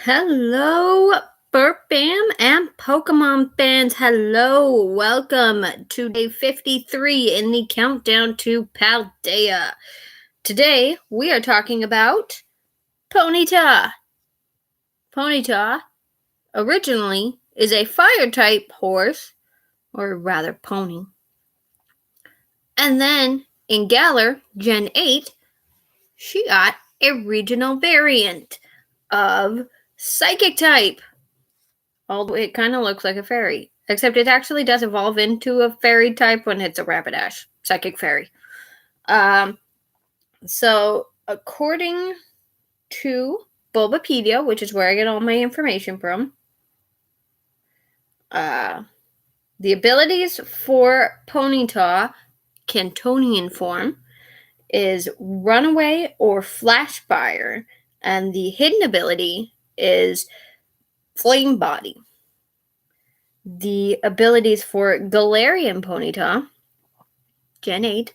Hello, Burp Bam and Pokemon fans. Hello, welcome to day 53 in the countdown to Paldea. Today, we are talking about Ponyta. Ponyta originally is a fire-type horse, or rather pony. And then, in Galar, Gen 8, she got a regional variant of Psychic type. Although it kind of looks like a fairy. Except it actually does evolve into a fairy type when it's a Rapidash. Psychic fairy. So, according to Bulbapedia, which is where I get all my information from, the abilities for Ponyta, Cantonian form, is Runaway or Flash Fire. And the hidden ability is Flame Body. The abilities for Galarian Ponyta, Gen 8,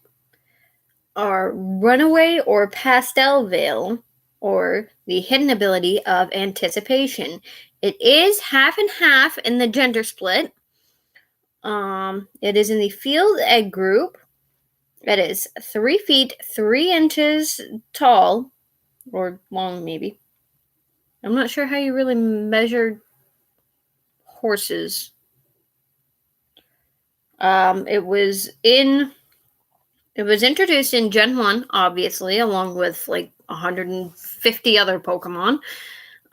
are Runaway or Pastel Veil, or the hidden ability of Anticipation. It is half and half in the gender split. It is in the Field Egg group. It is 3 feet 3 inches tall, or long maybe. I'm not sure how you really measure horses. It was introduced in Gen 1, obviously, along with like 150 other Pokemon.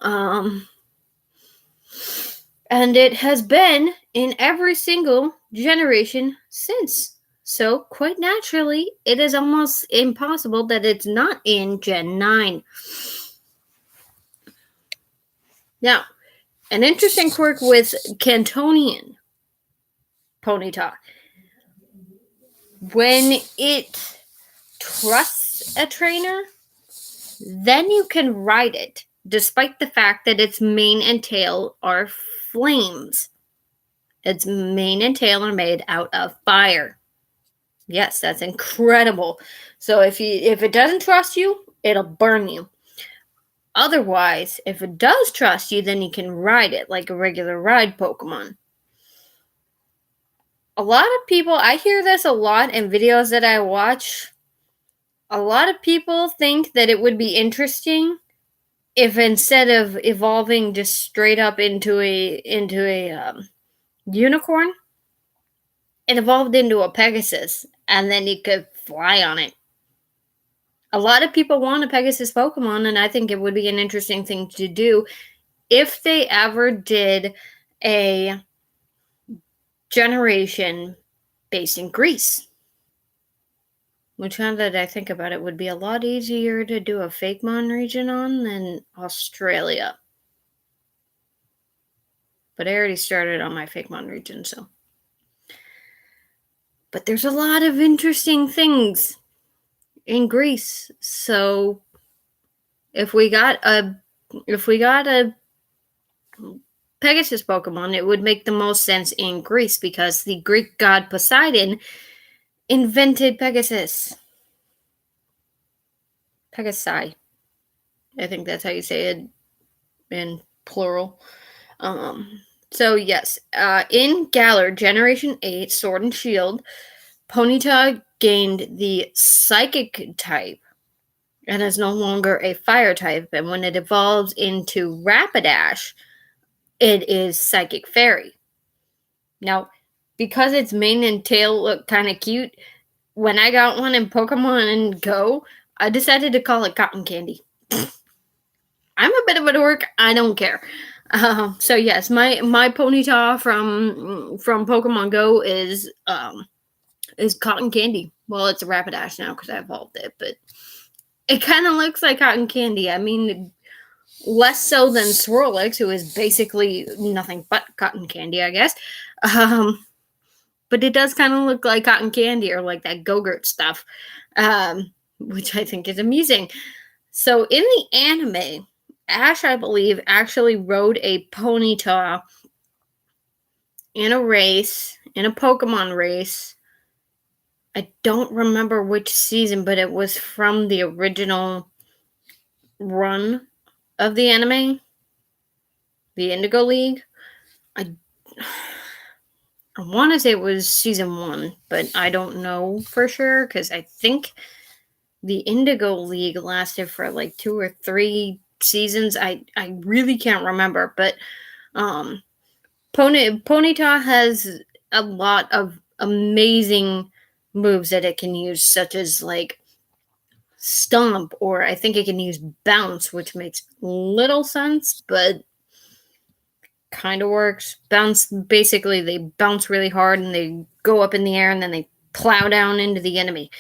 And it has been in every single generation since. So, quite naturally, it is almost impossible that it's not in Gen 9. Now, an interesting quirk with Cantonian Ponyta. When it trusts a trainer, then you can ride it, despite the fact that its mane and tail are flames. Its mane and tail are made out of fire. Yes, that's incredible. So if it doesn't trust you, it'll burn you. Otherwise, if it does trust you, then you can ride it like a regular ride Pokemon. A lot of people, I hear this a lot in videos that I watch. A lot of people think that it would be interesting if instead of evolving just straight up into a unicorn, it evolved into a Pegasus, and then you could fly on it. A lot of people want a Pegasus Pokemon, and I think it would be an interesting thing to do if they ever did a generation based in Greece. Which, now that I think about it, would be a lot easier to do a Fakemon region on than Australia. But I already started on my Fakemon region, so. But there's a lot of interesting things in Greece. So if we got a Pegasus Pokemon, it would make the most sense in Greece because the Greek god Poseidon invented Pegasus. Pegasi. I think that's how you say it in plural. So yes, in Galar Generation 8 Sword and Shield, Ponyta gained the Psychic type and is no longer a Fire type, and when it evolves into Rapidash, it is Psychic Fairy. Now, because its mane and tail look kind of cute, when I got one in Pokemon Go, I decided to call it Cotton Candy. I'm a bit of a dork. I don't care. So yes, my Ponyta from Pokemon Go is Cotton Candy. Well, it's a Rapidash now because I evolved it, but it kind of looks like Cotton Candy. I mean, less so than Swirlix, who is basically nothing but cotton candy, I guess. But it does kind of look like cotton candy or like that Go-Gurt stuff, which I think is amusing. So in the anime, Ash, I believe, actually rode a Ponyta in a Pokemon race. I don't remember which season, but it was from the original run of the anime. the Indigo League. I want to say it was season 1, but I don't know for sure because I think the Indigo League lasted for like 2 or 3 seasons. I really can't remember, but Ponyta has a lot of amazing moves that it can use, such as like Stomp, or I think it can use Bounce, which makes little sense, but kind of works. Bounce, basically, they bounce really hard and they go up in the air and then they plow down into the enemy.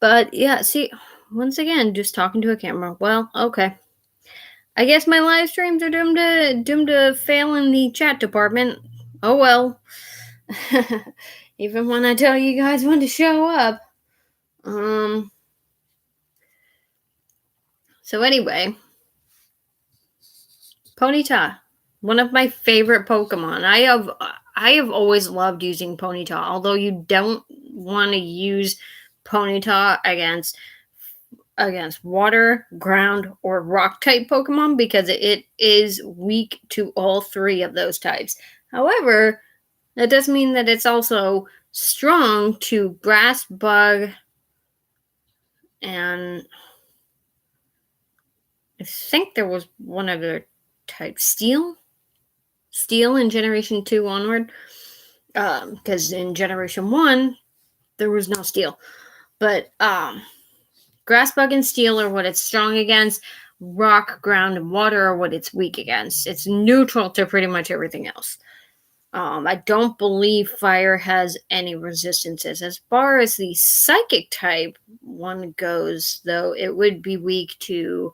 But yeah, see, once again, just talking to a camera. Well, okay. I guess my live streams are doomed to fail in the chat department. Oh well. Even when I tell you guys when to show up. So anyway, Ponyta, one of my favorite Pokemon. I have always loved using Ponyta, although you don't want to use Ponyta against water, ground, or rock type Pokemon because it is weak to all 3 of those types. However, that does mean that it's also strong to grass, bug, and I think there was one other type, steel in Generation 2 onward, because in Generation 1 there was no steel, but grass, bug, and steel are what it's strong against. Rock, ground, and water are what it's weak against. It's neutral to pretty much everything else. I don't believe fire has any resistances. As far as the psychic type one goes, though, it would be weak to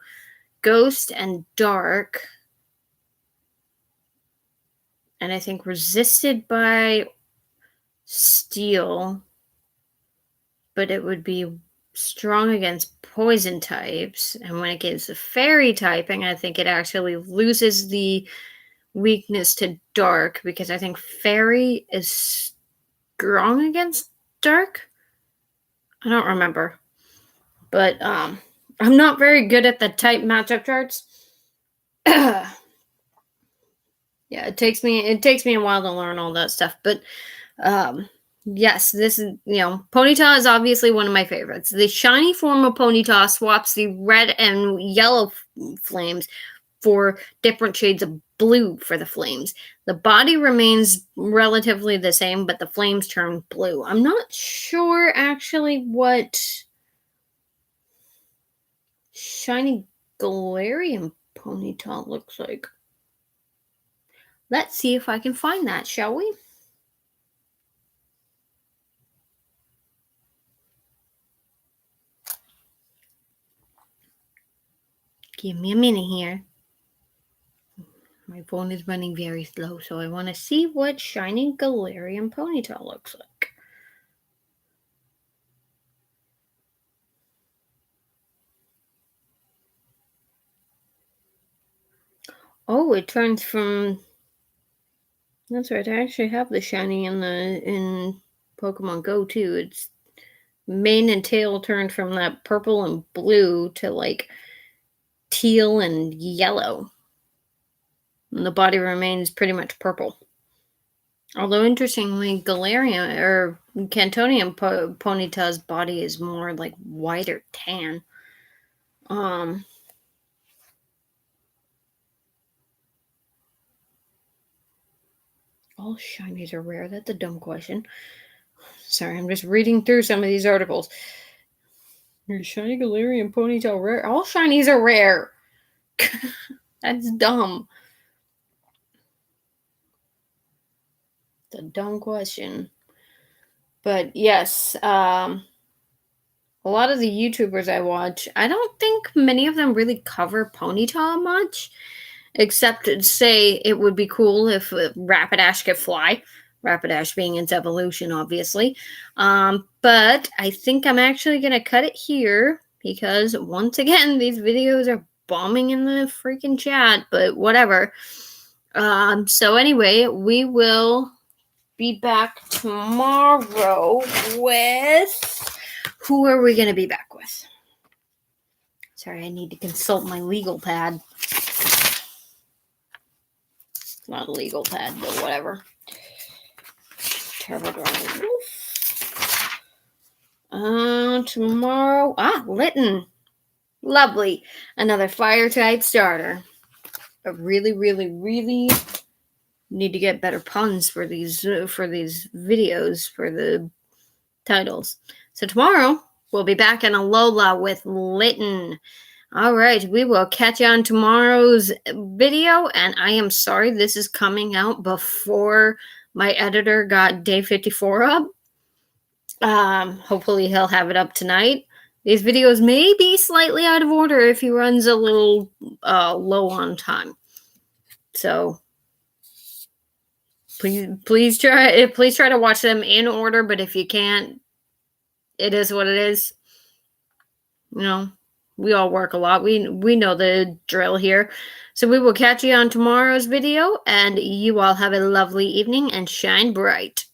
ghost and dark. And I think resisted by steel, but it would be strong against poison types. And when it gets the fairy typing, I think it actually loses the weakness to dark because I think fairy is strong against dark. I don't remember, but I'm not very good at the type matchup charts. Yeah, it takes me a while to learn all that stuff, but yes, this is, Ponyta is obviously one of my favorites. The shiny form of Ponyta swaps the red and yellow flames for different shades of blue for the flames. The body remains relatively the same, but the flames turn blue. I'm not sure actually what shiny Galarian Ponyta looks like. Let's see if I can find that, shall we? Give me a minute here. My phone is running very slow, so I want to see what shiny Galarian Ponyta looks like. Oh, it turns from... That's right, I actually have the shiny in Pokemon Go, too. Its mane and tail turned from that purple and blue to, like, teal and yellow. And the body remains pretty much purple. Although, interestingly, Galarian or Cantonian Ponyta's body is more like white or tan. All shinies are rare. That's a dumb question. Sorry, I'm just reading through some of these articles. Your shiny Galarian Ponyta rare? All shinies are rare. That's dumb. It's a dumb question. But yes, a lot of the YouTubers I watch, I don't think many of them really cover Ponyta much, except to say it would be cool if Rapidash could fly. Rapidash being its evolution, obviously. But I think I'm actually going to cut it here because, once again, these videos are bombing in the freaking chat, but whatever. So anyway, we will be back tomorrow with... Who are we going to be back with? Sorry, I need to consult my legal pad. not a legal pad, but whatever. Turbo Dragon Wolf. Tomorrow. Litten. Lovely. Another fire type starter. I really, really, really need to get better puns for these videos, for the titles. So tomorrow we'll be back in Alola with Litten. All right, we will catch you on tomorrow's video, and I am sorry this is coming out before my editor got day 54 up. Hopefully he'll have it up tonight. These videos may be slightly out of order if he runs a little low on time. So please try to watch them in order, but if you can't, it is what it is. You know, we all work a lot. We know the drill here. So we will catch you on tomorrow's video, and you all have a lovely evening and shine bright.